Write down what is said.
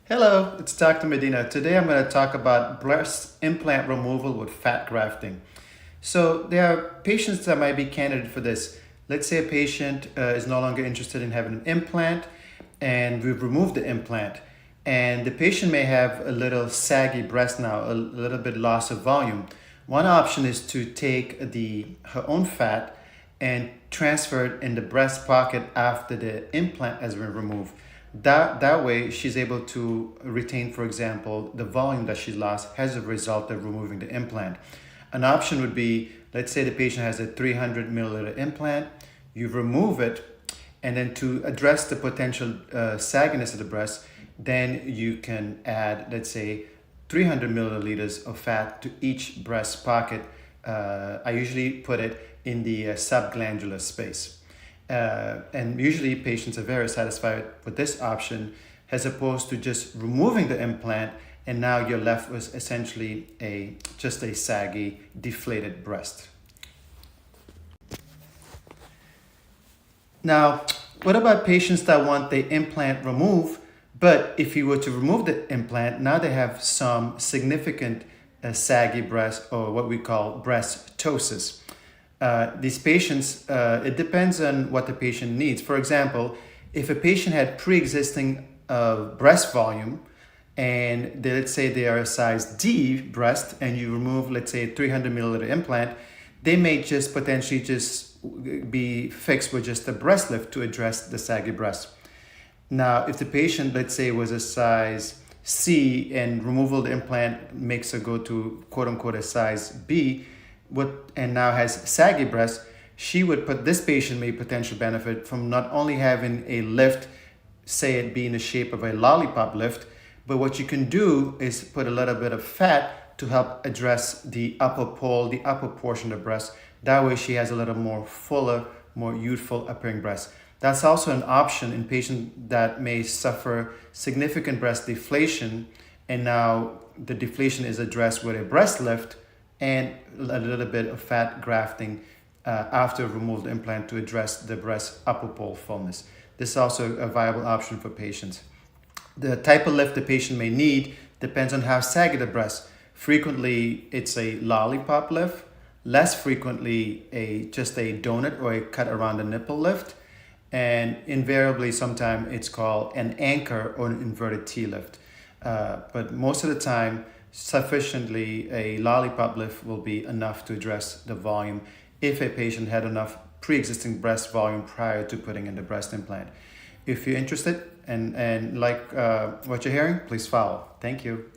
Hello, it's Dr. Medina. Today I'm going to talk about breast implant removal with fat grafting. So there are patients that might be candidate for this. Let's say a patient is no longer interested in having an implant and we've removed the implant. And the patient may have a little saggy breast now, a little bit loss of volume. One option is to take her own fat and transfer it in the breast pocket after the implant has been removed. That way, she's able to retain, for example, the volume that she lost as a result of removing the implant. An option would be, let's say the patient has a 300 milliliter implant, you remove it, and then to address the potential sagginess of the breast, then you can add, let's say, 300 milliliters of fat to each breast pocket. I usually put it in the subglandular space. And usually patients are very satisfied with this option as opposed to just removing the implant and now you're left with essentially just a saggy, deflated breast. Now, what about patients that want the implant removed, but if you were to remove the implant, now they have some significant saggy breast or what we call breast ptosis. These patients, it depends on what the patient needs. For example, if a patient had pre-existing breast volume and let's say they are a size D breast and you remove, let's say, a 300 milliliter implant, they may just potentially just be fixed with just a breast lift to address the saggy breast. Now, if the patient, let's say, was a size C and removal of the implant makes her go to quote unquote a size B, and now has saggy breast, this patient may potentially benefit from not only having a lift, say it be in the shape of a lollipop lift, but what you can do is put a little bit of fat to help address the upper pole, the upper portion of the breast. That way she has a little more fuller, more youthful appearing breast. That's also an option in patients that may suffer significant breast deflation, and now the deflation is addressed with a breast lift and a little bit of fat grafting after remove the implant to address the breast upper pole fullness. This is also a viable option for patients. The type of lift the patient may need depends on how saggy the breast. Frequently, it's a lollipop lift. Less frequently, just a donut or a cut around the nipple lift. And invariably, sometimes it's called an anchor or an inverted T lift. But most of the time, sufficiently a lollipop lift will be enough to address the volume if a patient had enough pre-existing breast volume prior to putting in the breast implant. If you're interested and like what you're hearing, please follow. Thank you.